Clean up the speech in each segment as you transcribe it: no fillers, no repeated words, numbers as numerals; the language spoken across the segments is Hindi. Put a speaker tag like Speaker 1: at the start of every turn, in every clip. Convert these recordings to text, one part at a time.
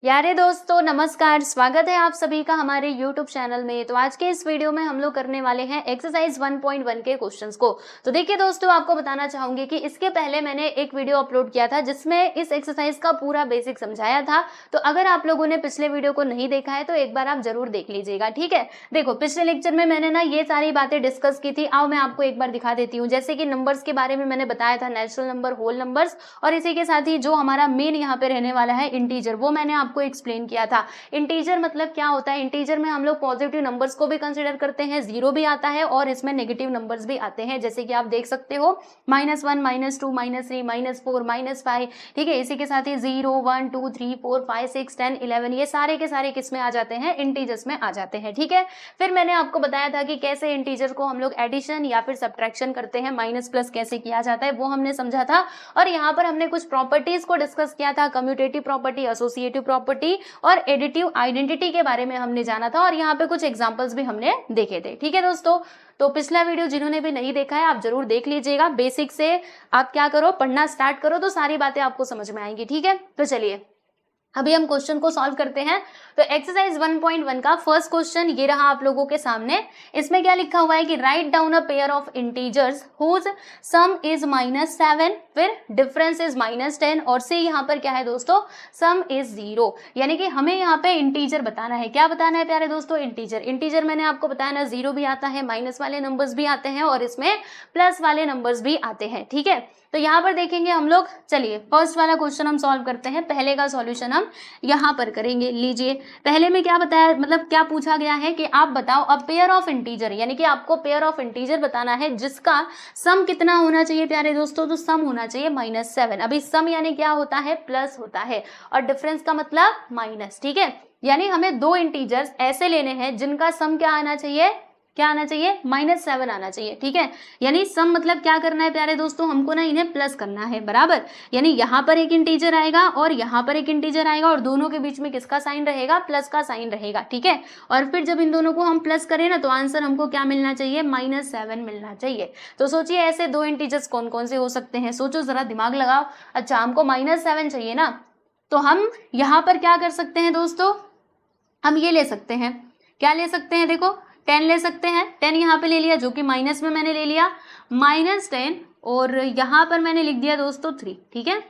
Speaker 1: प्यारे दोस्तों नमस्कार, स्वागत है आप सभी का हमारे YouTube चैनल में। तो आज के इस वीडियो में हम लोग करने वाले हैं एक्सरसाइज 1.1 के क्वेश्चंस को। तो देखिए दोस्तों, आपको बताना चाहूंगी कि इसके पहले मैंने एक वीडियो अपलोड किया था जिसमें इस एक्सरसाइज का पूरा बेसिक समझाया था। तो अगर आप लोगों ने पिछले वीडियो को नहीं देखा है तो एक बार आप जरूर देख लीजिएगा, ठीक है। देखो, पिछले लेक्चर में मैंने ना ये सारी बातें डिस्कस की थी। आओ मैं आपको एक बार दिखा देती हूँ। जैसे कि नंबर्स के बारे में मैंने बताया था, नेचुरल नंबर, होल नंबर्स, और इसी के साथ ही जो हमारा मेन यहाँ पे रहने वाला है इंटीजर, वो मैंने आपको एक्सप्लेन किया था। इंटीजर मतलब क्या होता है? इंटीजर में हम लोग पॉजिटिव नंबर्स को भी कंसीडर करते हैं, जीरो भी आता है और इसमें नेगेटिव नंबर्स भी आते हैं, जैसे कि आप देख सकते हो -1, -2, -3, -4, -5, ठीक है। इसी के साथ ही 0, 1, 2, 3, 4, 5, 6, 10, 11, ये सारे के सारे किस में आ जाते हैं? इंटीजर्स में आ जाते हैं, ठीक है। फिर मैंने आपको बताया था कि कैसे इंटीजर को हम लोग एडिशन या फिर सब्ट्रैक्शन करते हैं, माइनस प्लस कैसे किया जाता है वो हमने समझा था। और यहाँ पर हमने कुछ प्रॉपर्टीज को डिस्कस किया था, कम्यूटेटिव प्रॉपर्टी, एसोसिएटिव प्रॉपर्टी और एडिटिव आइडेंटिटी के बारे में हमने जाना था। और यहाँ पे कुछ एग्जांपल्स भी हमने देखे थे, ठीक है दोस्तों। तो पिछला वीडियो जिन्होंने भी नहीं देखा है आप जरूर देख लीजिएगा। बेसिक से आप क्या करो, पढ़ना स्टार्ट करो तो सारी बातें आपको समझ में आएंगी, ठीक है। तो चलिए अभी हम क्वेश्चन को सॉल्व करते हैं। तो एक्सरसाइज 1.1 का फर्स्ट क्वेश्चन ये रहा आप लोगों के सामने। इसमें क्या लिखा हुआ है कि write down a pair of integers whose sum is -7, फिर डिफरेंस इज -10 और से यहाँ पर क्या है दोस्तों? सम इज 0। यानी कि हमें यहाँ पे इंटीजर बताना है। क्या बताना है प्यारे दोस्तों? इंटीजर। इंटीजर मैंने आपको बताया ना, 0 भी आता है, माइनस वाले नंबर्स भी आते हैं और इसमें प्लस वाले नंबर्स भी आते हैं, ठीक है। तो यहाँ पर देखेंगे हम लोग। चलिए फर्स्ट वाला क्वेश्चन हम सॉल्व करते हैं। पहले का सॉल्यूशन हम यहाँ पर करेंगे। लीजिए, पहले में क्या बताया, मतलब क्या पूछा गया है कि आप बताओ अ पेयर ऑफ इंटीजर, यानी कि आपको पेयर ऑफ इंटीजर बताना है जिसका सम कितना होना चाहिए प्यारे दोस्तों? तो सम होना चाहिए -7। अभी सम यानी क्या होता है? प्लस होता है, और डिफरेंस का मतलब माइनस, ठीक है। यानी हमें दो इंटीजर्स ऐसे लेने हैं जिनका सम क्या आना चाहिए? क्या आना चाहिए? -7 आना चाहिए, ठीक है। यानी सम मतलब क्या करना है प्यारे दोस्तों? हमको ना इन्हें प्लस करना है, बराबर। यानी यहाँ पर एक इंटीजर आएगा और यहाँ पर एक इंटीजर आएगा और दोनों के बीच में किसका साइन रहेगा? प्लस का साइन रहेगा, ठीक है। और फिर जब इन दोनों को हम प्लस करें ना तो आंसर हमको क्या मिलना चाहिए? -7 मिलना चाहिए। तो सोचिए ऐसे दो इंटीजर्स कौन कौन से हो सकते हैं? सोचो जरा, दिमाग लगाओ। अच्छा, हमको -7 चाहिए ना, तो हम यहाँ पर क्या कर सकते हैं दोस्तों? हम ये ले सकते हैं, क्या ले सकते हैं? देखो 10 ले सकते हैं। 10 यहाँ पे ले लिया, जो कि माइनस में मैंने ले लिया, -10, और यहाँ पर मैंने लिख दिया दोस्तों 3, ठीक है।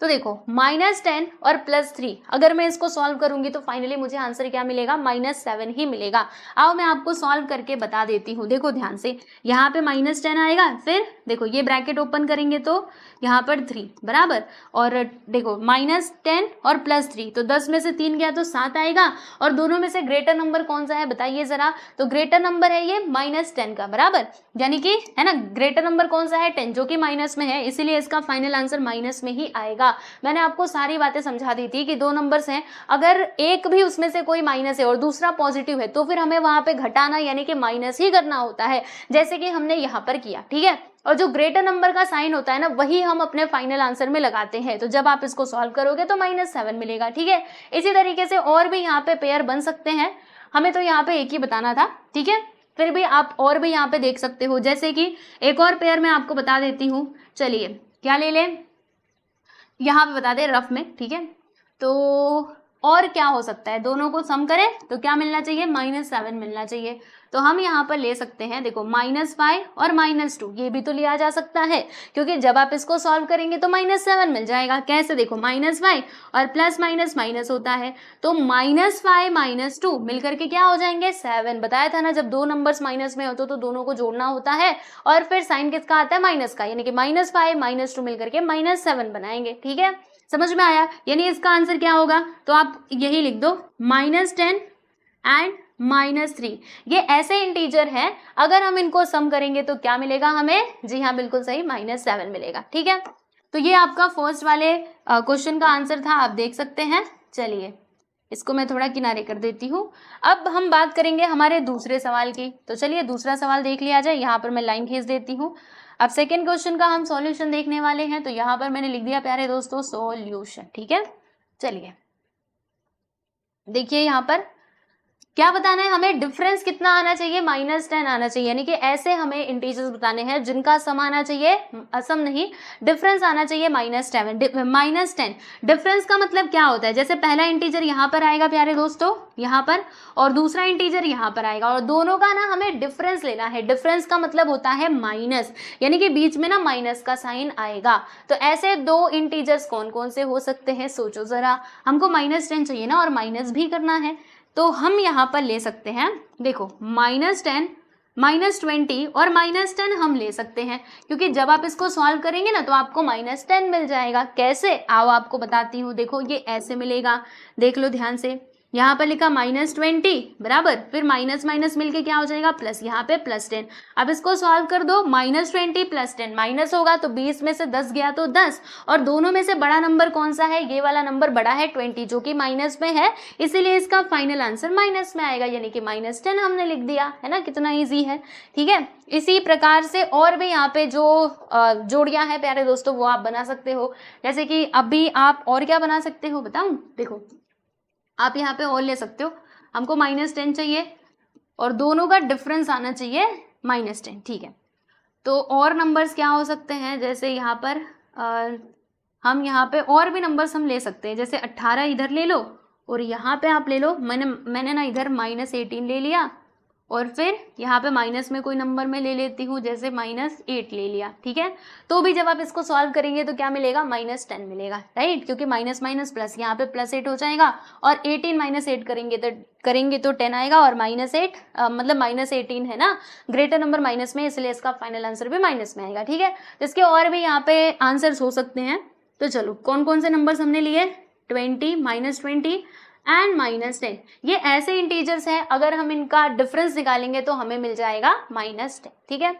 Speaker 1: तो देखो -10 और +3, अगर मैं इसको सॉल्व करूंगी तो फाइनली मुझे आंसर क्या मिलेगा? -7 ही मिलेगा। आओ मैं आपको सॉल्व करके बता देती हूँ। देखो ध्यान से, यहाँ पे -10 आएगा, फिर देखो ये ब्रैकेट ओपन करेंगे तो यहाँ पर 3, बराबर। और देखो -10 और +3, तो 10 में से 3 गया तो 7 आएगा। और दोनों में से ग्रेटर नंबर कौन सा है बताइए जरा? तो ग्रेटर नंबर है ये -10 का, बराबर। यानी कि है ना, ग्रेटर नंबर कौन सा है? 10, जो कि माइनस में है, इसीलिए इसका फाइनल आंसर माइनस में ही आएगा। मैंने आपको सारी बातें समझा दी थी कि दो नंबर्स हैं, अगर एक भी उसमें से कोई माइनस है और दूसरा पॉजिटिव है तो फिर हमें वहां पे घटाना यानी कि माइनस ही करना होता है, जैसे कि हमने यहाँ पर किया, ठीक है। और जो ग्रेटर नंबर का साइन होता है ना, वही हम अपने फाइनल आंसर में लगाते हैं। तो जब आप इसको सॉल्व करोगे तो -7 मिलेगा, ठीक है। इसी तरीके से और भी यहाँ पे पेयर बन सकते हैं, हमें तो यहाँ पे एक ही बताना था, ठीक है। फिर भी आप और भी यहाँ पे देख सकते हो, जैसे कि एक और पेयर मैं आपको बता देती हूँ। चलिए क्या ले लें, यहाँ पे बता दे रफ में, ठीक है। तो और क्या हो सकता है? दोनों को सम करें तो क्या मिलना चाहिए? -7 मिलना चाहिए। तो हम यहाँ पर ले सकते हैं, देखो -5 और -2, ये भी तो लिया जा सकता है, क्योंकि जब आप इसको सॉल्व करेंगे तो -7 मिल जाएगा। कैसे? देखो -5 और प्लस माइनस माइनस होता है, तो -5 -2 मिलकर के क्या हो जाएंगे? 7। बताया था ना, जब दो नंबर्स माइनस में होते तो दोनों को जोड़ना होता है, और फिर साइन किसका आता है? माइनस का, यानी कि -5 -2 मिलकर के -7 बनाएंगे, ठीक है। समझ में आया? यानी इसका आंसर क्या होगा? तो आप यही लिख दो, -10 एंड -3। ये ऐसे इंटीजर हैं, अगर हम इनको सम करेंगे तो क्या मिलेगा हमें? जी हाँ, बिल्कुल सही, -7 मिलेगा, ठीक है। तो ये आपका फर्स्ट वाले क्वेश्चन का आंसर था, आप देख सकते हैं। चलिए इसको मैं थोड़ा किनारे कर देती हूँ। अब हम बात करेंगे हमारे दूसरे सवाल की। तो चलिए दूसरा सवाल देख लिया जाए। यहाँ पर मैं लाइन खींच देती हूँ। अब सेकेंड क्वेश्चन का हम सॉल्यूशन देखने वाले हैं। तो यहाँ पर मैंने लिख दिया प्यारे दोस्तों सॉल्यूशन, ठीक है। चलिए देखिए यहाँ पर क्या बताना है हमें, डिफरेंस कितना आना चाहिए, -10 आना चाहिए, यानी कि ऐसे हमें इंटीजर्स बताने हैं जिनका सम आना चाहिए, सम नहीं, डिफरेंस आना चाहिए -10। डिफरेंस का मतलब क्या होता है, जैसे पहला इंटीजर यहाँ पर आएगा प्यारे दोस्तों, यहाँ पर, और दूसरा इंटीजर यहाँ पर आएगा, और दोनों का ना हमें डिफरेंस लेना है। डिफरेंस का मतलब होता है माइनस, यानी कि बीच में ना माइनस का साइन आएगा। तो ऐसे दो इंटीजर्स कौन कौन से हो सकते हैं, सोचो जरा, हमको -10 चाहिए ना, और माइनस भी करना है, तो हम यहाँ पर ले सकते हैं, देखो -10, -20 और -10 हम ले सकते हैं, क्योंकि जब आप इसको सॉल्व करेंगे ना तो आपको -10 मिल जाएगा। कैसे, आओ आपको बताती हूँ। देखो ये ऐसे मिलेगा, देख लो ध्यान से, यहाँ पर लिखा -20 बराबर, फिर माइनस माइनस मिलके क्या हो जाएगा, प्लस, यहाँ पे +10। अब इसको सॉल्व कर दो, -20 + 10 माइनस होगा, तो 20 में से 10 गया तो 10, और दोनों में से बड़ा नंबर कौन सा है, ये वाला नंबर बड़ा है 20, जो कि माइनस में है, इसीलिए इसका फाइनल आंसर माइनस में आएगा, यानी कि -10 हमने लिख दिया, है ना, कितना ईजी है। ठीक है, इसी प्रकार से और भी यहाँ पे जो जोड़ियां हैं प्यारे दोस्तों वो आप बना सकते हो। जैसे कि अभी आप और क्या बना सकते हो बताऊं, देखो आप यहाँ पे और ले सकते हो, हमको -10 चाहिए और दोनों का डिफरेंस आना चाहिए -10। ठीक है, तो और नंबर्स क्या हो सकते हैं, जैसे यहाँ पर हम यहाँ पे और भी नंबर्स हम ले सकते हैं, जैसे 18 इधर ले लो और यहाँ पे आप ले लो, मैंने ना इधर -18 ले लिया, और फिर यहाँ पे माइनस में कोई नंबर मैं ले लेती हूँ, जैसे -8 ले लिया। ठीक है, तो भी जब आप इसको सॉल्व करेंगे तो क्या मिलेगा, -10 मिलेगा, राइट, क्योंकि माइनस माइनस प्लस, यहाँ पे +8 हो जाएगा, और 18 - 8 करेंगे तो 10 आएगा, और -8 मतलब -18 है ना, ग्रेटर नंबर माइनस में, इसलिए इसका फाइनल आंसर भी माइनस में आएगा। ठीक है, तो इसके और भी यहाँ पे आंसर्स हो सकते हैं। तो चलो कौन कौन से नंबर्स हमने लिए, 20, -20 एंड -10, ये ऐसे इंटीजर्स हैं, अगर हम इनका डिफरेंस निकालेंगे तो हमें मिल जाएगा -10। ठीक है,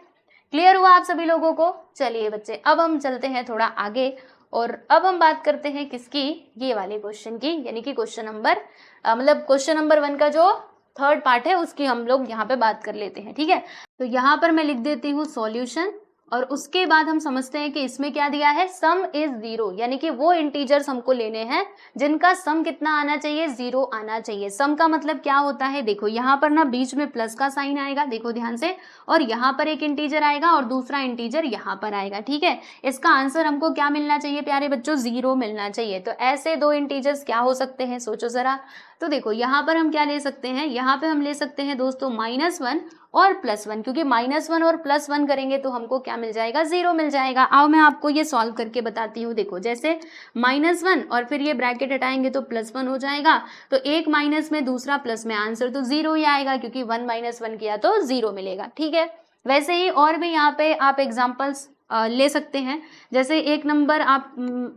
Speaker 1: क्लियर हुआ आप सभी लोगों को। चलिए बच्चे, अब हम चलते हैं थोड़ा आगे, और अब हम बात करते हैं किसकी, ये वाले क्वेश्चन की, यानी कि क्वेश्चन नंबर 1 का जो थर्ड पार्ट है उसकी हम लोग यहाँ पे बात कर लेते हैं। ठीक है, तो यहाँ पर मैं लिख देती हूँ सॉल्यूशन, और उसके बाद हम समझते हैं कि इसमें क्या दिया है, सम इज 0, यानी कि वो इंटीजर्स हमको लेने हैं जिनका सम कितना आना चाहिए, 0 आना चाहिए। सम का मतलब क्या होता है, देखो यहाँ पर ना बीच में प्लस का साइन आएगा, देखो ध्यान से, और यहाँ पर एक इंटीजर आएगा और दूसरा इंटीजर यहाँ पर आएगा। ठीक है, इसका आंसर हमको क्या मिलना चाहिए प्यारे बच्चों, 0 मिलना चाहिए। तो ऐसे दो इंटीजर्स क्या हो सकते हैं, सोचो जरा। तो देखो यहाँ पर हम क्या ले सकते हैं, यहाँ पे हम ले सकते हैं दोस्तों -1 और +1, क्योंकि -1 और +1 करेंगे तो हमको क्या मिल जाएगा, 0 मिल जाएगा। आओ मैं आपको ये सॉल्व करके बताती हूँ। देखो जैसे -1 और फिर ये ब्रैकेट हटाएंगे तो +1 हो जाएगा, तो एक माइनस में दूसरा प्लस में, आंसर तो 0 ही आएगा, क्योंकि 1 - 1 किया तो 0 मिलेगा। ठीक है, वैसे ही और भी यहाँ पे आप एग्जाम्पल्स ले सकते हैं, जैसे एक नंबर आप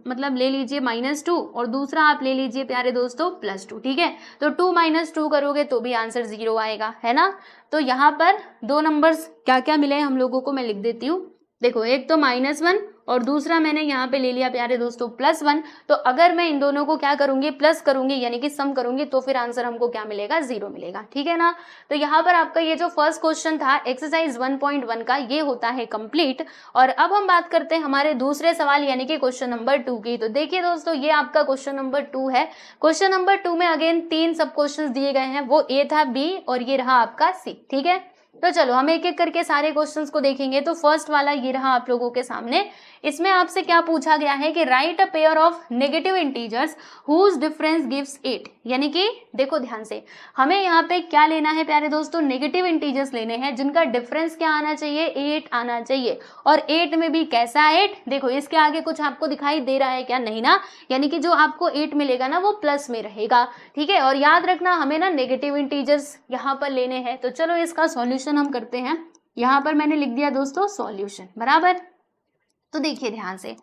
Speaker 1: मतलब ले लीजिए -2 और दूसरा आप ले लीजिए प्यारे दोस्तों +2। ठीक है, तो 2 - 2 करोगे तो भी आंसर 0 आएगा, है ना। तो यहाँ पर दो नंबर्स क्या क्या मिले हम लोगों को, मैं लिख देती हूँ। देखो एक तो -1 और दूसरा मैंने यहाँ पे ले लिया प्यारे दोस्तों +1। तो अगर मैं इन दोनों को क्या करूंगी, प्लस करूंगी, यानी कि सम करूंगी, तो फिर आंसर हमको क्या मिलेगा, 0 मिलेगा। ठीक है ना। तो यहाँ पर आपका ये जो फर्स्ट क्वेश्चन था एक्सरसाइज 1.1 का, ये होता है कंप्लीट। और अब हम बात करते हैं हमारे दूसरे सवाल यानी कि क्वेश्चन नंबर 2 की। तो देखिए दोस्तों, ये आपका क्वेश्चन नंबर 2 है। क्वेश्चन नंबर 2 में अगेन 3 सब क्वेश्चन दिए गए हैं, वो ए था, बी और ये रहा आपका सी। ठीक है, तो चलो हम एक एक करके सारे क्वेश्चंस को देखेंगे। तो फर्स्ट वाला ये रहा आप लोगों के सामने। इसमें आपसे क्या पूछा गया है कि write a pair of negative integers whose difference gives 8, यानी कि देखो ध्यान से, हमें यहाँ पे क्या लेना है प्यारे दोस्तों, नेगेटिव इंटीजर्स लेने हैं जिनका डिफरेंस क्या आना चाहिए, 8 आना चाहिए। और 8 में भी कैसा 8, देखो इसके आगे कुछ आपको दिखाई दे रहा है क्या, नहीं ना, यानी कि जो आपको 8 मिलेगा ना वो प्लस में रहेगा। ठीक है, और याद रखना हमें ना नेगेटिव इंटीजर्स यहाँ पर लेने हैं। तो चलो इसका सॉल्यूशन हम करते हैं। यहाँ पर मैंने लिख दिया दोस्तों सॉल्यूशन, बराबर। तो देखिए ध्यान से,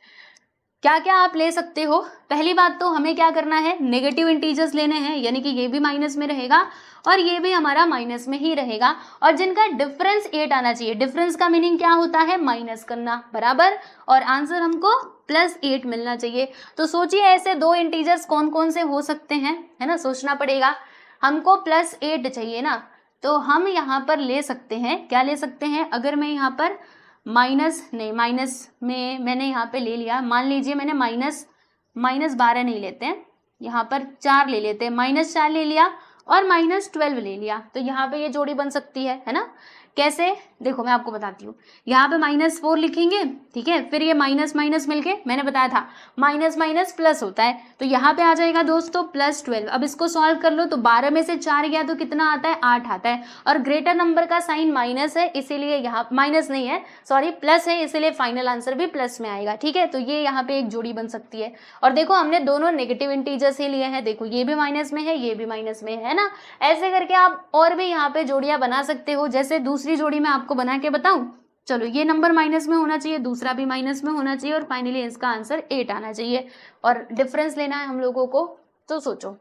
Speaker 1: क्या क्या आप ले सकते हो। पहली बात तो हमें क्या करना है, नेगेटिव इंटीजर्स लेने हैं, यानी कि ये भी माइनस में रहेगा और ये भी हमारा माइनस में ही रहेगा, और जिनका डिफरेंस 8 आना चाहिए। डिफरेंस का मीनिंग क्या होता है, माइनस करना, बराबर। और आंसर हमको +8 मिलना चाहिए। तो सोचिए ऐसे दो इंटीजर्स कौन कौन से हो सकते हैं, है ना, सोचना पड़ेगा। हमको +8 चाहिए ना, तो हम यहाँ पर ले सकते हैं, क्या ले सकते हैं, अगर मैं यहाँ पर माइनस में मैंने यहाँ पे ले लिया, मान लीजिए मैंने -12 नहीं लेते हैं, यहाँ पर 4 ले लेते हैं, -4 ले लिया और -12 ले लिया, तो यहाँ पे ये जोड़ी बन सकती है ना। कैसे, देखो मैं आपको बताती हूँ। यहाँ पे -4 लिखेंगे, ठीक है, फिर ये माइनस माइनस मिलके, मैंने बताया था माइनस माइनस प्लस होता है, तो यहाँ पे आ जाएगा दोस्तों +12। अब इसको सॉल्व कर लो, तो 12 में से 4 गया तो कितना आता है, 8 आता है, और ग्रेटर नंबर का साइन माइनस है, इसीलिए यहाँ माइनस नहीं है, सॉरी प्लस है, इसीलिए फाइनल आंसर भी प्लस में आएगा, ठीक है। तो ये यहाँ पे एक जोड़ी बन सकती है। और देखो हमने दोनों नेगेटिव इंटीजर्स ही लिए हैं, देखो ये भी माइनस में है, ये भी माइनस में है ना। ऐसे करके आप और भी यहाँ पे जोड़ियां बना सकते हो। जैसे दूसरी जोड़ी मैं आपको बना के बताऊं, चलो ये नंबर माइनस में होना चाहिए, दूसरा भी माइनस में होना चाहिए, और फाइनली इसका आंसर 8 आना चाहिए, और डिफरेंस लेना है हम लोगों को। तो सोचो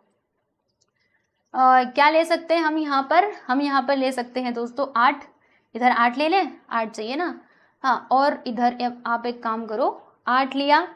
Speaker 1: क्या ले सकते हैं हम यहाँ पर ले सकते हैं दोस्तों 8, इधर 8 ले लें, 8 चाहिए ना, हाँ, और इधर आप एक काम करो, 8 लिया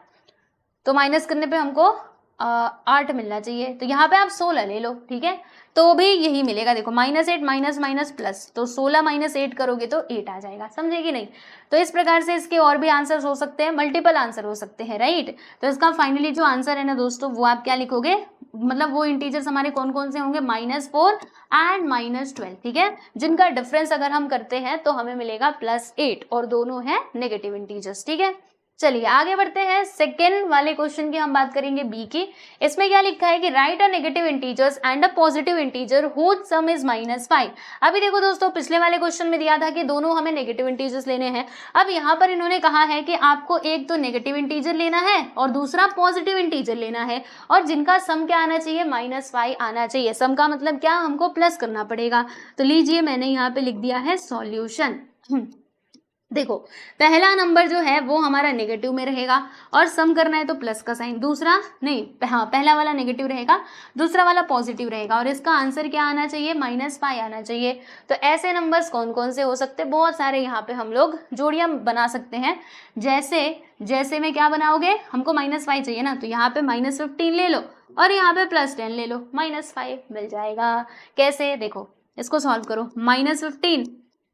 Speaker 1: तो माइनस करने पे हमको 8 मिलना चाहिए, तो यहाँ पे आप 16 ले लो, ठीक है, तो भी यही मिलेगा। देखो -8 माइनस माइनस प्लस, तो 16 - 8 करोगे तो 8 आ जाएगा, समझे कि नहीं। तो इस प्रकार से इसके और भी आंसर्स हो सकते हैं, मल्टीपल आंसर हो सकते हैं, राइट। तो इसका फाइनली जो आंसर है ना दोस्तों, वो आप क्या लिखोगे, मतलब वो इंटीजर्स हमारे कौन कौन से होंगे, -4 एंड -12, ठीक है, जिनका डिफरेंस अगर हम करते हैं तो हमें मिलेगा +8, और दोनों है नेगेटिव इंटीजर्स, ठीक है। चलिए आगे बढ़ते हैं, सेकेंड वाले क्वेश्चन की हम बात करेंगे बी की। इसमें क्या लिखा है कि write a negative integers and a positive integer whose sum is -5। अभी देखो दोस्तों, पिछले वाले क्वेश्चन में दिया था कि दोनों हमें नेगेटिव इंटीजर्स लेने हैं। अब यहाँ पर इन्होंने कहा है कि आपको एक तो नेगेटिव इंटीजर लेना है और दूसरा पॉजिटिव इंटीजर लेना है, और जिनका सम क्या आना चाहिए, -5 आना चाहिए। सम का मतलब क्या, हमको प्लस करना पड़ेगा। तो लीजिए मैंने यहाँ पे लिख दिया है सॉल्यूशन। देखो पहला नंबर जो है वो हमारा नेगेटिव में रहेगा, और सम करना है तो प्लस का साइन, दूसरा नहीं, हाँ पहला वाला नेगेटिव रहेगा, दूसरा वाला पॉजिटिव रहेगा, और इसका आंसर क्या आना चाहिए, -5 आना चाहिए। तो ऐसे नंबर्स कौन कौन से हो सकते हैं, बहुत सारे यहाँ पे हम लोग जोड़ियां बना सकते हैं। जैसे में क्या बनाओगे, हमको -5 चाहिए ना, तो यहाँ पे -15 ले लो, और यहाँ पे +10 ले लो, -5 मिल जाएगा। कैसे, देखो इसको सॉल्व करो, -15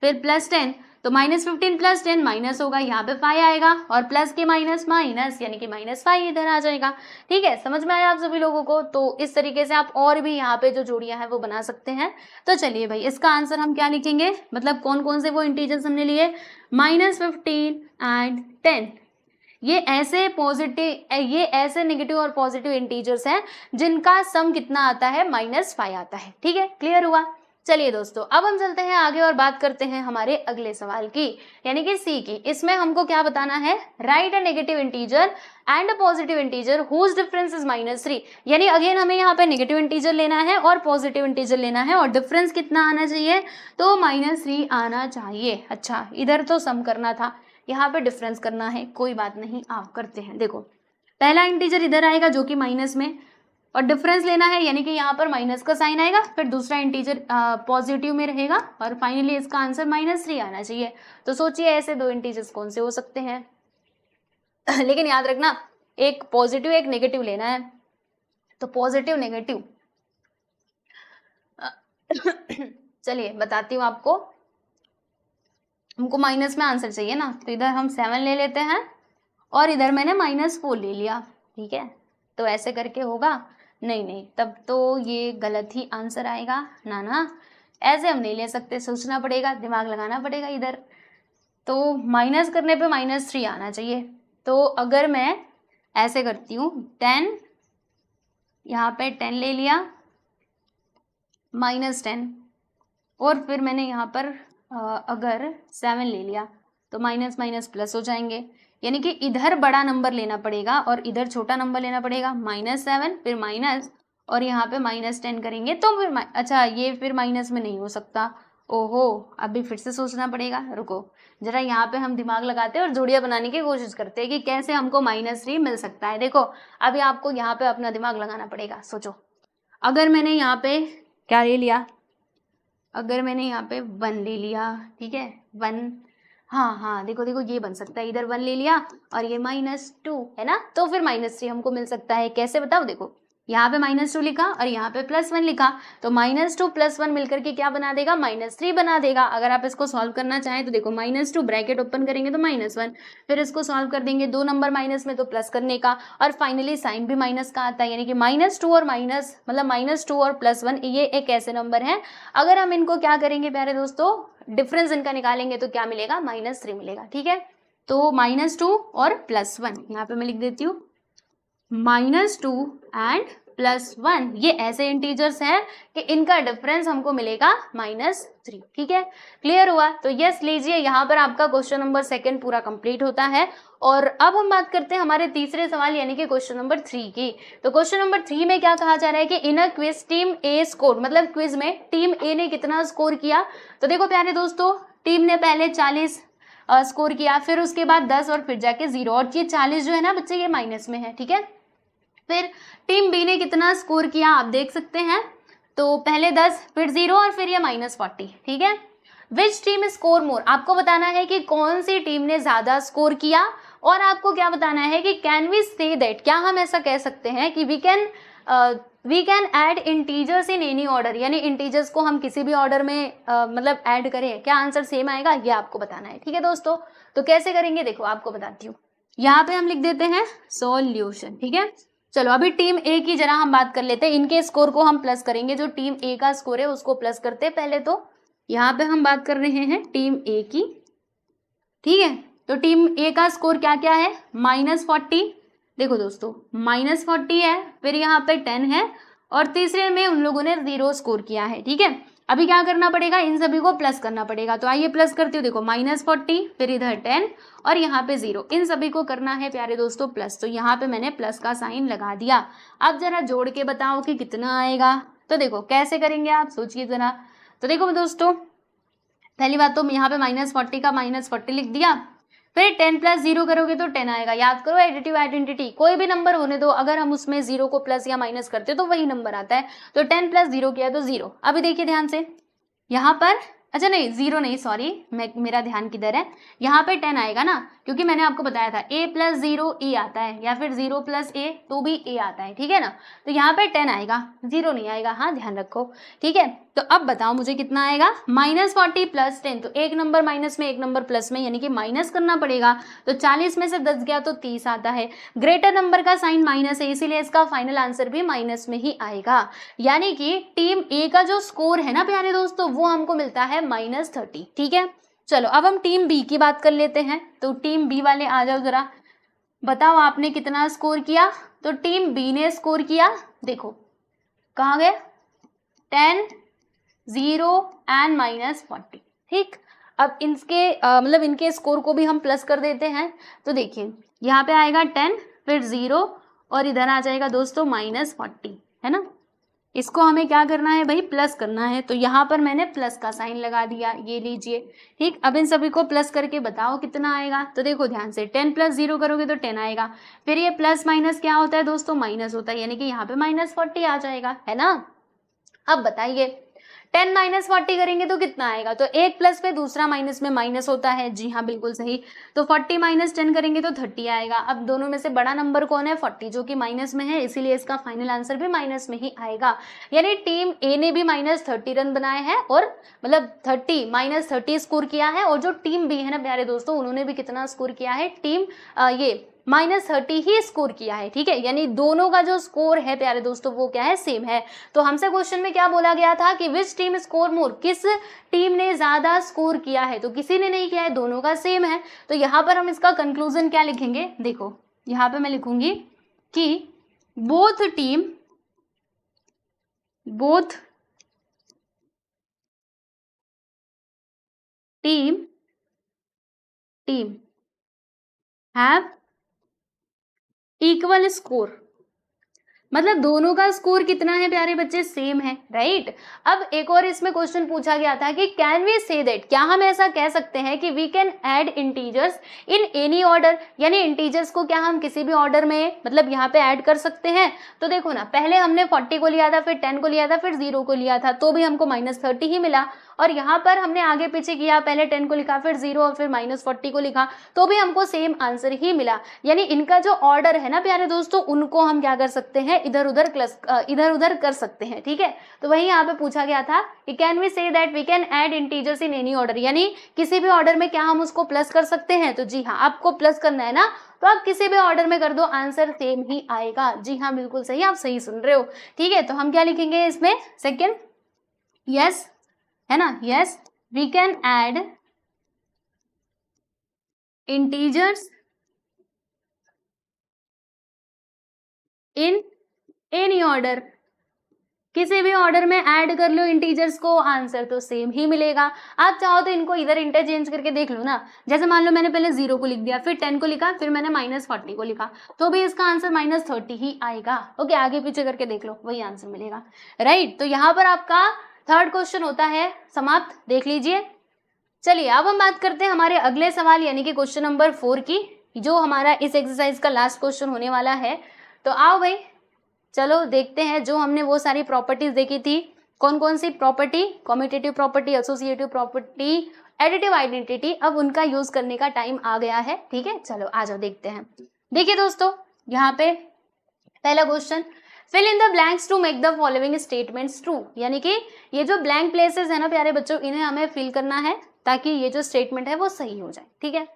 Speaker 1: फिर +10, तो -15 + 10 माइनस होगा, यहाँ पे 5 आएगा, और प्लस के माइनस माइनस, यानी कि -5 इधर आ जाएगा, ठीक है। समझ में आया आप सभी लोगों को। तो इस तरीके से आप और भी यहाँ पे जो जोड़ियां हैं वो बना सकते हैं। तो चलिए भाई, इसका आंसर हम क्या लिखेंगे, मतलब कौन कौन से वो इंटीजर्स हमने लिए, -15 एंड 10। ये ऐसे नेगेटिव और पॉजिटिव इंटीजर्स हैं जिनका सम कितना आता है, -5 आता है, ठीक है, क्लियर हुआ। चलिए दोस्तों, अब हम चलते हैं आगे और बात करते हैं हमारे अगले सवाल की, यानी कि सी की। इसमें हमको क्या बताना है, write a negative integer and a positive integer whose difference is -3। यानी अगेन हमें यहाँ पे नेगेटिव इंटीजर लेना है और पॉजिटिव इंटीजर लेना है, और डिफरेंस कितना आना चाहिए, तो -3 आना चाहिए। अच्छा, इधर तो सम करना था, यहाँ पे डिफरेंस करना है, कोई बात नहीं, आप करते हैं। देखो पहला इंटीजर इधर आएगा जो कि माइनस में, और डिफरेंस लेना है, यानी कि यहाँ पर माइनस का साइन आएगा, फिर दूसरा इंटीजर पॉजिटिव में रहेगा, और फाइनली इसका आंसर -3 आना चाहिए। तो सोचिए ऐसे दो इंटीजर्स कौन से हो सकते हैं। लेकिन याद रखना, एक पॉजिटिव एक नेगेटिव लेना है, तो पॉजिटिव नेगेटिव चलिए बताती हूँ आपको। हमको माइनस में आंसर चाहिए ना, तो इधर हम 7 ले लेते हैं, और इधर मैंने -4 ले लिया, ठीक है। तो ऐसे करके होगा, नहीं, तब तो ये गलत ही आंसर आएगा ना, ऐसे हम नहीं ले सकते, सोचना पड़ेगा, दिमाग लगाना पड़ेगा इधर। तो माइनस करने पे -3 आना चाहिए। तो अगर मैं ऐसे करती हूँ, 10, यहाँ पे 10 ले लिया, -10, और फिर मैंने यहाँ पर अगर 7 ले लिया, तो माइनस माइनस प्लस हो जाएंगे, यानी कि इधर बड़ा नंबर लेना पड़ेगा और इधर छोटा नंबर लेना पड़ेगा, -7 फिर माइनस, और यहाँ पे -10 करेंगे तो फिर अच्छा, ये फिर माइनस में नहीं हो सकता, ओहो, अभी फिर से सोचना पड़ेगा, रुको जरा, यहाँ पे हम दिमाग लगाते हैं और जोड़ियाँ बनाने की कोशिश करते हैं कि कैसे हमको -3 मिल सकता है। देखो अभी आपको यहाँ पे अपना दिमाग लगाना पड़ेगा, सोचो। अगर मैंने यहाँ पे क्या ले लिया, अगर मैंने यहाँ पे 1 ले लिया, ठीक है, 1, हाँ, देखो ये बन सकता है, इधर 1 ले लिया और ये -2 है ना, तो फिर -3 हमको मिल सकता है। कैसे बताओ, देखो यहाँ पे -2 लिखा और यहाँ पे +1 लिखा, तो -2 +1 मिलकर के क्या बना देगा, -3 बना देगा। अगर आप इसको सॉल्व करना चाहें तो देखो -2 ब्रैकेट ओपन करेंगे तो -1, फिर इसको सॉल्व कर देंगे, 2 नंबर माइनस में तो प्लस करने का, और फाइनली साइन भी माइनस का आता है, यानी कि -2 और माइनस मतलब -2 और +1 ये एक ऐसे नंबर है, अगर हम इनको क्या करेंगे प्यारे दोस्तों, डिफरेंस इनका निकालेंगे तो क्या मिलेगा, -3 मिलेगा। ठीक है, तो -2 और +1 यहाँ पे मैं लिख देती हूँ, -2 एंड +1 ये ऐसे इंटीजर्स हैं कि इनका डिफरेंस हमको मिलेगा -3। ठीक है, क्लियर हुआ। तो यस लीजिए, यहाँ पर आपका क्वेश्चन नंबर 2 पूरा कंप्लीट होता है। और अब हम बात करते हैं हमारे तीसरे सवाल यानी कि क्वेश्चन नंबर 3 की। तो क्वेश्चन नंबर 3 में क्या कहा जा रहा है कि in a quiz team A score, मतलब क्विज में टीम ए ने कितना स्कोर किया। तो देखो प्यारे दोस्तों, टीम ने पहले 40 स्कोर किया, फिर उसके बाद 10 और फिर जाके 0, और ये 40 जो है ना बच्चे ये माइनस में है। ठीक है, फिर टीम बी ने कितना स्कोर किया आप देख सकते हैं, तो पहले 10 फिर 0 और फिर ये -40। ठीक है, विच टीम स्कोर मोर, आपको बताना है कि कौन सी टीम ने ज्यादा स्कोर किया, और आपको क्या बताना है कि कैन वी से दैट, क्या हम ऐसा कह सकते हैं कि we can add integers in any order, यानी इंटीजर्स को हम किसी भी ऑर्डर में मतलब ऐड करें, क्या आंसर सेम आएगा, ये आपको बताना है। ठीक है दोस्तों, तो कैसे करेंगे देखो आपको बताती हूँ। यहाँ पे हम लिख देते हैं सॉल्यूशन। ठीक है, चलो अभी टीम ए की जरा हम बात कर लेते हैं, इनके स्कोर को हम प्लस करेंगे, जो टीम ए का स्कोर है उसको प्लस करते हैं पहले। तो यहाँ पे हम बात कर रहे हैं टीम ए की। ठीक है, तो टीम ए का स्कोर क्या क्या है, -40, देखो दोस्तों -40 है, फिर यहाँ पे 10 है, और तीसरे में उन लोगों ने 0 स्कोर किया है। ठीक है, अभी क्या करना पड़ेगा, इन सभी को प्लस करना पड़ेगा। तो आइए प्लस करती हूँ, देखो -40 फिर इधर 10 और यहाँ पे 0, इन सभी को करना है प्यारे दोस्तों प्लस। तो यहाँ पे मैंने प्लस का साइन लगा दिया। अब जरा जोड़ के बताओ कि कितना आएगा। तो देखो कैसे करेंगे आप सोचिए जरा। तो देखो दोस्तों, पहली बात तो यहाँ पे -40 का -40 लिख दिया, फिर 10 + 0 करोगे तो 10 आएगा। याद करो एडिटिव आइडेंटिटी, कोई भी नंबर होने दो, अगर हम उसमें 0 को प्लस या माइनस करते तो वही नंबर आता है। तो 10 + 0 किया तो 0। अभी देखिए ध्यान से, यहाँ पर अच्छा नहीं 0 नहीं, सॉरी मेरा ध्यान किधर है, यहाँ पे 10 आएगा ना, क्योंकि मैंने आपको बताया था a + 0 a आता है, या फिर 0 + a तो भी a आता है। ठीक है ना, तो यहाँ पे 10 आएगा, 0 नहीं आएगा, हाँ ध्यान रखो। ठीक है, तो अब बताओ मुझे कितना आएगा, -40 + 10, तो एक नंबर माइनस में एक नंबर प्लस में, यानी कि माइनस करना पड़ेगा। तो 40 में से 10 गया तो 30 आता है, ग्रेटर नंबर का साइन माइनस है, इसीलिए इसका फाइनल आंसर भी माइनस में ही आएगा। यानी कि टीम ए का जो स्कोर है ना प्यारे दोस्तों, वो हमको मिलता है -30। ठीक है, चलो अब हम टीम बी की बात कर लेते हैं। तो टीम बी वाले आ जाओ जरा, बताओ आपने कितना स्कोर किया। तो टीम बी ने स्कोर किया, देखो कहाँ गए, 10, 0 एंड -40। ठीक, अब इनके मतलब इनके स्कोर को भी हम प्लस कर देते हैं। तो देखिए यहाँ पे आएगा 10 फिर 0 और इधर आ जाएगा दोस्तों -40, है ना। इसको हमें क्या करना है भाई, प्लस करना है। तो यहाँ पर मैंने प्लस का साइन लगा दिया, ये लीजिए। ठीक, अब इन सभी को प्लस करके बताओ कितना आएगा। तो देखो ध्यान से, 10 + 0 करोगे तो 10 आएगा, फिर ये प्लस माइनस क्या होता है दोस्तों, माइनस होता है, यानी कि यहाँ पे -40 आ जाएगा, है ना। अब बताइए 10 - 40 करेंगे तो कितना आएगा। तो एक प्लस पे दूसरा माइनस में माइनस होता है, जी हाँ बिल्कुल सही। तो 40 - 10 करेंगे तो 30 आएगा। अब दोनों में से बड़ा नंबर कौन है, 40, जो कि माइनस में है, इसीलिए इसका फाइनल आंसर भी माइनस में ही आएगा। यानी टीम ए ने भी -30 रन बनाए हैं, और मतलब 30 स्कोर किया है, और जो टीम बी है ना प्यारे दोस्तों, उन्होंने भी कितना स्कोर किया है, टीम ये -30 ही स्कोर किया है। ठीक है, यानी दोनों का जो स्कोर है प्यारे दोस्तों वो क्या है, सेम है। तो हमसे क्वेश्चन में क्या बोला गया था कि विच टीम स्कोर मोर, किस टीम ने ज्यादा स्कोर किया है। तो किसी ने नहीं किया है, दोनों का सेम है। तो यहाँ पर हम इसका कंक्लूजन क्या लिखेंगे, देखो यहाँ पे मैं लिखूंगी कि both team have equal score, मतलब दोनों का स्कोर कितना है प्यारे बच्चे, सेम है, राइट। अब एक और इसमें क्वेश्चन पूछा गया था कि कैन वी से दैट, क्या हम ऐसा कह सकते हैं कि we can add integers in any order, यानी इंटीजर्स को क्या हम किसी भी ऑर्डर में मतलब यहाँ पे ऐड कर सकते हैं। तो देखो ना, पहले हमने 40 को लिया था, फिर 10 को लिया था, फिर 0 को लिया था, तो भी हमको -30 ही मिला। और यहाँ पर हमने आगे पीछे किया, पहले 10 को लिखा, फिर 0 और फिर -40 को लिखा, तो भी हमको सेम आंसर ही मिला। यानी इनका जो ऑर्डर है ना प्यारे दोस्तों, उनको हम क्या कर सकते हैं, इधर उधर कर सकते हैं। ठीक है, तो वही यहाँ पे पूछा गया था कि can we say that we can add integers in any order, यानी किसी भी ऑर्डर में क्या हम उसको प्लस कर सकते हैं। तो जी हाँ, आपको प्लस करना है ना, तो आप किसी भी ऑर्डर में कर दो, आंसर सेम ही आएगा। जी हाँ, बिल्कुल सही, आप सही सुन रहे हो। ठीक है, तो हम क्या लिखेंगे इसमें, सेकंड, यस है ना, yes we can add integers in any order, किसी भी ऑर्डर में ऐड कर लो इंटीजर्स को, आंसर तो सेम ही मिलेगा। आप चाहो तो इनको इधर इंटरचेंज करके देख लो ना, जैसे मान लो मैंने पहले 0 को लिख दिया, फिर 10 को लिखा, फिर मैंने -40 को लिखा, तो भी इसका आंसर -30 ही आएगा। ओके, आगे पीछे करके देख लो, वही आंसर मिलेगा। राइट, तो यहाँ पर आपका थर्ड क्वेश्चन होता है समाप्त, देख लीजिए। चलिए अब हम बात करते हैं हमारे अगले सवाल यानी कि क्वेश्चन नंबर 4 की, जो हमारा इस एक्सरसाइज का लास्ट क्वेश्चन होने वाला है। तो आओ भाई, चलो देखते हैं, जो हमने वो सारी प्रॉपर्टीज देखी थी, कौन कौन सी property, commutative property, associative property, additive identity, अब उनका यूज करने का टाइम आ गया है। ठीक है, चलो आ जाओ देखते हैं। देखिए दोस्तों, यहाँ पे पहला question, fill in the blanks to make the following statements true, यानी कि ये जो ब्लैंक प्लेसेस है ना प्यारे बच्चों, इन्हें हमें फिल करना है ताकि ये जो स्टेटमेंट है वो सही हो जाए। ठीक है,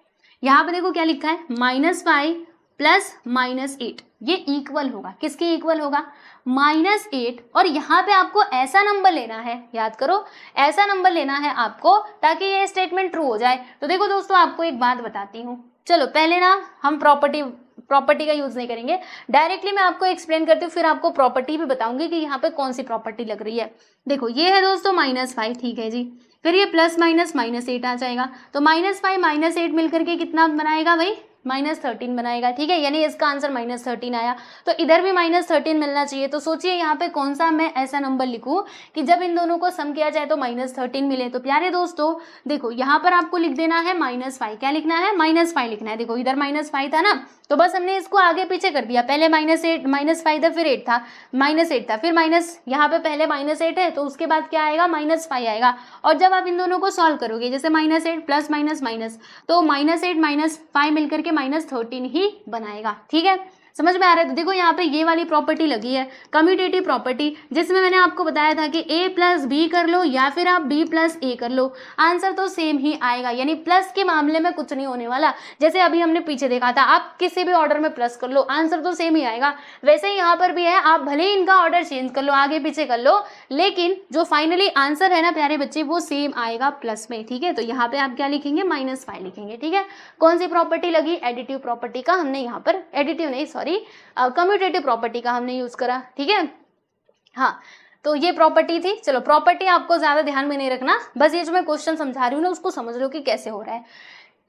Speaker 1: यहाँ पे देखो क्या लिखा है, -5 प्लस -8, ये इक्वल होगा, किसके इक्वल होगा, -8, और यहाँ पे आपको ऐसा नंबर लेना है, याद करो ऐसा नंबर लेना है आपको ताकि ये स्टेटमेंट ट्रू हो जाए। तो देखो दोस्तों, आपको एक बात बताती हूँ, चलो पहले ना हम प्रॉपर्टी का यूज नहीं करेंगे, डायरेक्टली मैं आपको एक्सप्लेन करती हूँ, फिर आपको प्रॉपर्टी भी बताऊंगी कि यहाँ पे कौन सी प्रॉपर्टी लग रही है। देखो ये है दोस्तों -5, ठीक है जी, फिर ये प्लस -8 आ जाएगा, तो -5 -8 मिलकर के कितना बनाएगा भाई, -13 बनाएगा। ठीक है, यानी इसका आंसर -13 आया, तो इधर भी -13 मिलना चाहिए। तो सोचिए यहाँ पे कौन सा मैं ऐसा नंबर लिखूं कि जब इन दोनों को सम किया जाए तो -13 मिले। तो प्यारे दोस्तों देखो, यहाँ पर आपको लिख देना है -5, क्या लिखना है, -5 लिखना है। देखो इधर -5 था ना, तो बस हमने इसको आगे पीछे कर दिया, पहले -5 था, फिर 8 था, -8 था, फिर माइनस, यहाँ पे पहले -8 है तो उसके बाद क्या आएगा, -5 आएगा। और जब आप इन दोनों को सॉल्व करोगे, जैसे -8 प्लस माइनस, तो -8 -5 मिलकर के -13 ही बनाएगा। ठीक है, समझ में आ रहा है। तो देखो यहाँ पे ये वाली प्रॉपर्टी लगी है, कम्यूटेटिव प्रॉपर्टी, जिसमें मैंने आपको बताया था कि a प्लस बी कर लो या फिर आप b प्लस ए कर लो, आंसर तो सेम ही आएगा। यानी प्लस के मामले में कुछ नहीं होने वाला, जैसे अभी हमने पीछे देखा था, आप किसी भी ऑर्डर में प्लस कर लो, आंसर तो सेम ही आएगा। वैसे ही यहाँ पर भी है, आप भले ही इनका ऑर्डर चेंज कर लो, आगे पीछे कर लो, लेकिन जो फाइनली आंसर है ना प्यारे बच्चे, वो सेम आएगा प्लस में। ठीक है, तो यहाँ पे आप क्या लिखेंगे, -5 लिखेंगे। ठीक है, कौन सी प्रॉपर्टी लगी, एडिटिव प्रॉपर्टी का हमने यहाँ पर, एडिटिव नहीं सॉरी, कम्यूटेटिव प्रॉपर्टी का हमने यूज करा। ठीक है, हाँ, तो ये प्रॉपर्टी थी। चलो प्रॉपर्टी आपको ज्यादा ध्यान में नहीं रखना, बस ये जो मैं क्वेश्चन समझा रही हूँ ना उसको समझ लो कि कैसे हो रहा है।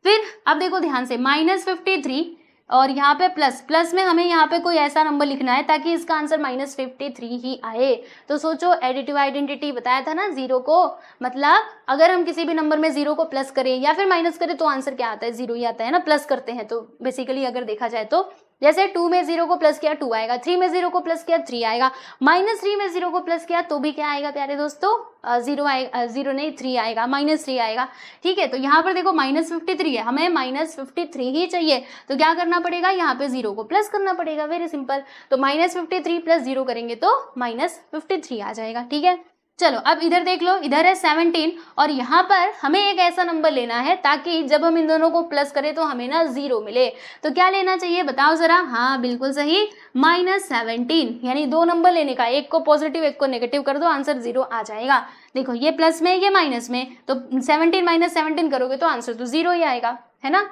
Speaker 1: फिर अब देखो ध्यान से, -53 और यहाँ पे प्लस में हमें यहाँ पे कोई ऐसा नंबर लिखना है ताकि इसका आंसर -53 ही आए। तो सोचो, एडिटिव आइडेंटिटी बताया था ना 0 को, मतलब अगर हम किसी भी नंबर में 0 को प्लस करें या फिर माइनस करें तो आंसर क्या आता है, 0 ही आता है ना, प्लस करते हैं तो बेसिकली अगर देखा जाए तो, जैसे 2 में 0 को प्लस किया 2 आएगा, 3 में 0 को प्लस किया 3 आएगा, -3 में 0 को प्लस किया तो भी क्या आएगा प्यारे दोस्तों, 0 आएगा, 0 नहीं 3 आएगा, -3 आएगा। ठीक है, तो यहाँ पर देखो -53 है, हमें -53 ही चाहिए, तो क्या करना पड़ेगा, यहाँ पे 0 को प्लस करना पड़ेगा, वेरी सिंपल। तो -53 प्लस 0 करेंगे तो -53 आ जाएगा। ठीक है, चलो अब इधर देख लो, इधर है 17 और यहाँ पर हमें एक ऐसा नंबर लेना है ताकि जब हम इन दोनों को प्लस करें तो हमें ना 0 मिले। तो क्या लेना चाहिए बताओ जरा, हाँ बिल्कुल सही, -17, यानी 2 नंबर लेने का, एक को पॉजिटिव एक को नेगेटिव कर दो, आंसर 0 आ जाएगा। देखो ये प्लस में ये माइनस में, तो 17 - 17 करोगे तो आंसर तो 0 ही आएगा, है ना।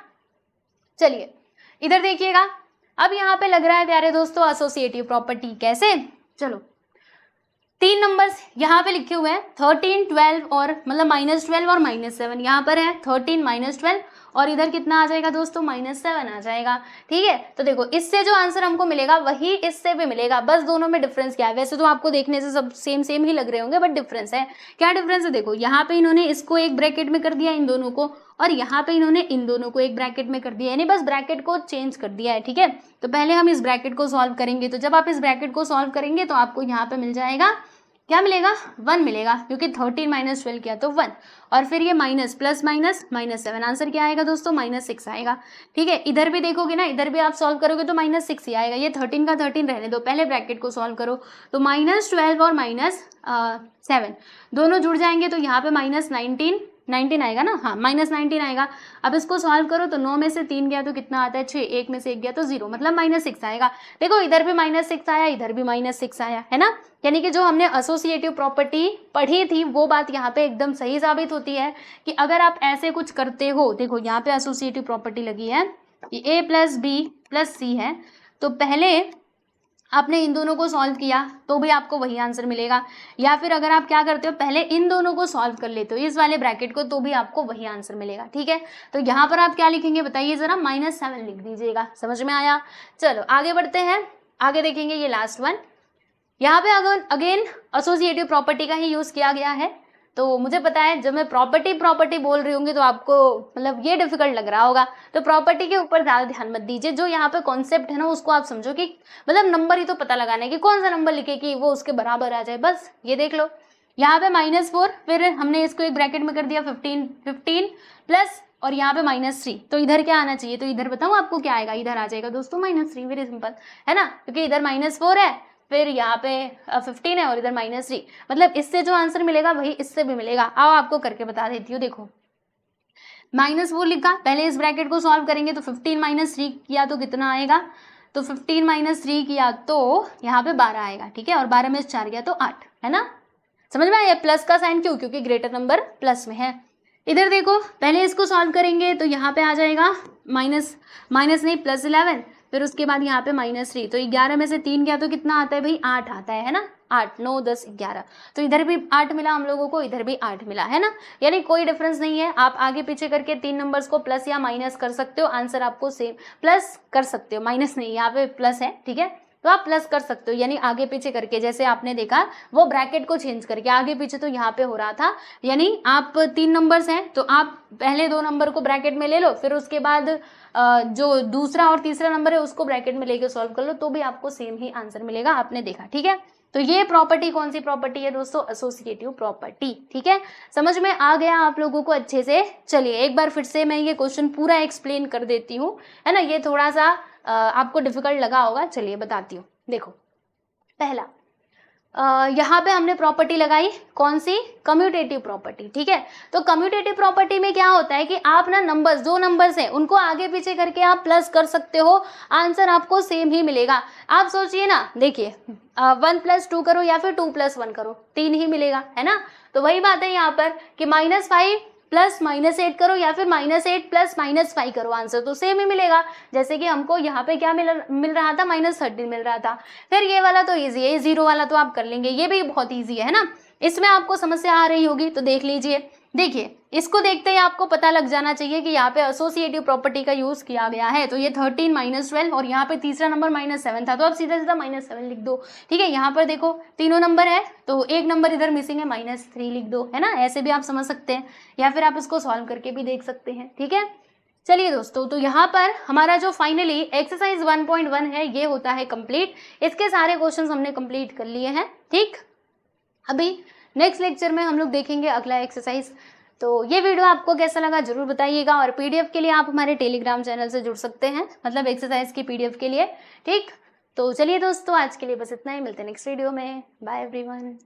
Speaker 1: चलिए इधर देखिएगा, अब यहाँ पे लग रहा है प्यारे दोस्तों एसोसिएटिव प्रॉपर्टी, कैसे, चलो 3 नंबर्स यहाँ पे लिखे हुए हैं, 13, 12 और मतलब -12 और -7, यहाँ पर है 13 -12 और इधर कितना आ जाएगा दोस्तों, -7 आ जाएगा। ठीक है, तो देखो इससे जो आंसर हमको मिलेगा वही इससे भी मिलेगा, बस दोनों में डिफरेंस क्या है, वैसे तो आपको देखने से सब सेम ही लग रहे होंगे, बट डिफरेंस है, क्या डिफरेंस है, देखो यहाँ पे इन्होंने इसको एक ब्रैकेट में कर दिया इन दोनों को, और यहाँ पे इन्होंने इन दोनों को एक ब्रैकेट में कर दिया, यानी बस ब्रैकेट को चेंज कर दिया है। ठीक है, तो पहले हम इस ब्रैकेट को सॉल्व करेंगे, तो जब आप इस ब्रैकेट को सॉल्व करेंगे तो आपको यहाँ पे मिल जाएगा क्या मिलेगा 1 मिलेगा, क्योंकि 13 माइनस 12 किया तो 1, और फिर ये माइनस प्लस माइनस -7, आंसर क्या आएगा दोस्तों -6 आएगा। ठीक है, इधर भी देखोगे ना, इधर भी आप सॉल्व करोगे तो -6 ही आएगा। ये 13 का 13 रहने दो, पहले ब्रैकेट को सॉल्व करो तो -12 और -7 दोनों जुड़ जाएंगे तो यहाँ पे -19 आएगा ना, हाँ -19 आएगा। अब इसको सॉल्व करो तो 9 में से 3 गया तो कितना आता है 6, 1 में से 1 गया तो 0, मतलब -6 आएगा। देखो इधर भी -6 आया, इधर भी -6 आया, है ना। यानी कि जो हमने एसोसिएटिव प्रॉपर्टी पढ़ी थी वो बात यहाँ पे एकदम सही साबित होती है कि अगर आप ऐसे कुछ करते हो, देखो यहाँ पे एसोसिएटिव प्रॉपर्टी लगी है, ये a + b + c है, तो पहले आपने इन दोनों को सॉल्व किया तो भी आपको वही आंसर मिलेगा, या फिर अगर आप क्या करते हो पहले इन दोनों को सॉल्व कर लेते हो इस वाले ब्रैकेट को, तो भी आपको वही आंसर मिलेगा। ठीक है, तो यहाँ पर आप क्या लिखेंगे बताइए जरा, -7 लिख दीजिएगा। समझ में आया? चलो आगे बढ़ते हैं, आगे देखेंगे ये लास्ट वन। यहाँ पे अगेन एसोसिएटिव प्रॉपर्टी का ही यूज किया गया है। तो मुझे पता है जब मैं प्रॉपर्टी बोल रही होंगी तो आपको मतलब ये डिफिकल्ट लग रहा होगा, तो प्रॉपर्टी के ऊपर ज़्यादा ध्यान मत दीजिए। जो यहाँ पे कॉन्सेप्ट है ना उसको आप समझो कि मतलब नंबर ही तो पता लगाना है कि कौन सा नंबर लिखे कि वो उसके बराबर आ जाए, बस ये देख लो। यहाँ पे -4, फिर हमने इसको एक ब्रैकेट में कर दिया 15 प्लस और यहाँ पे -3, तो इधर क्या आना चाहिए, तो इधर बताऊँ आपको क्या आएगा, इधर आ जाएगा दोस्तों -3, वेरी सिंपल है ना, क्योंकि इधर -4 है, फिर यहाँ पे 15 है और इधर -3, मतलब इससे जो आंसर मिलेगा वही इससे भी मिलेगा। आओ आपको करके बता देती हूँ। देखो -4 लिखा, पहले इस ब्रैकेट को सॉल्व करेंगे तो 15 - 3 किया तो कितना आएगा, तो 15 - 3 किया तो यहाँ पे 12 आएगा। ठीक है, और 12 में 4 गया तो 8, है ना। समझ में आया? प्लस का साइन क्यों, क्योंकि ग्रेटर नंबर प्लस में है। इधर देखो पहले इसको सॉल्व करेंगे तो यहाँ पे आ जाएगा +11, फिर उसके बाद यहाँ पे -3, तो 11 में से 3 गया तो कितना आता है भाई 8 आता है ना, 8 9 10 11, तो इधर भी 8 मिला हम लोगों को, इधर भी 8 मिला, है ना। यानी कोई डिफरेंस नहीं है, आप आगे पीछे करके 3 नंबर्स को प्लस या माइनस कर सकते हो, आंसर आपको सेम, प्लस कर सकते हो, माइनस नहीं, यहाँ पे प्लस है। ठीक है, तो आप प्लस कर सकते हो, यानी आगे पीछे करके, जैसे आपने देखा वो ब्रैकेट को चेंज करके आगे पीछे तो यहाँ पे हो रहा था, यानी आप 3 नंबर्स हैं तो आप पहले 2 नंबर को ब्रैकेट में ले लो, फिर उसके बाद जो दूसरा और तीसरा नंबर है उसको ब्रैकेट में लेके सॉल्व कर लो, तो भी आपको सेम ही आंसर मिलेगा, आपने देखा। ठीक है, तो ये प्रॉपर्टी कौन सी प्रॉपर्टी है दोस्तों, एसोसिएटिव प्रॉपर्टी। ठीक है, समझ में आ गया आप लोगों को अच्छे से। चलिए एक बार फिर से मैं ये क्वेश्चन पूरा एक्सप्लेन कर देती हूँ, है ना, ये थोड़ा सा आपको डिफिकल्ट लगा होगा, चलिए बताती हूँ। देखो पहला यहाँ पे हमने प्रॉपर्टी लगाई, कौन सी, कम्यूटेटिव प्रॉपर्टी। ठीक है, तो कम्यूटेटिव प्रॉपर्टी में क्या होता है कि आप ना नंबर्स, जो नंबर्स हैं उनको आगे पीछे करके आप प्लस कर सकते हो, आंसर आपको सेम ही मिलेगा। आप सोचिए ना, देखिए 1 + 2 करो या फिर 2 + 1 करो, 3 ही मिलेगा, है ना। तो वही बात है यहाँ पर कि -5 + -8 करो या फिर -8 + -5 करो, आंसर तो सेम ही मिलेगा। जैसे कि हमको यहाँ पे क्या मिल रहा था, -13 मिल रहा था। फिर ये वाला तो ईजी है, 0 वाला तो आप कर लेंगे, ये भी बहुत ईजी है ना। इसमें आपको समस्या आ रही होगी तो देख लीजिए, देखिए इसको देखते ही आपको पता लग जाना चाहिए कि यहाँ पे एसोसिएटिव प्रॉपर्टी का यूज किया गया है। तो ये 13 - 12 और यहाँ पे तीसरा नंबर -7 था, तो आप सीधा सीधा -7 लिख दो। ठीक है, यहाँ पर देखो तीनों नंबर है तो एक नंबर इधर मिसिंग है, -3 लिख दो, है ना। ऐसे भी आप समझ सकते हैं, या फिर आप इसको सॉल्व करके भी देख सकते हैं। ठीक है, चलिए दोस्तों, तो यहाँ पर हमारा जो फाइनली एक्सरसाइज 1.1 है ये होता है कंप्लीट। इसके सारे क्वेश्चंस हमने कंप्लीट कर लिए हैं। ठीक, अभी नेक्स्ट लेक्चर में हम लोग देखेंगे अगला एक्सरसाइज। तो ये वीडियो आपको कैसा लगा जरूर बताइएगा, और पीडीएफ के लिए आप हमारे टेलीग्राम चैनल से जुड़ सकते हैं, मतलब एक्सरसाइज की पीडीएफ के लिए। ठीक, तो चलिए दोस्तों आज के लिए बस इतना ही, मिलते हैं नेक्स्ट वीडियो में, बाय एवरीवन।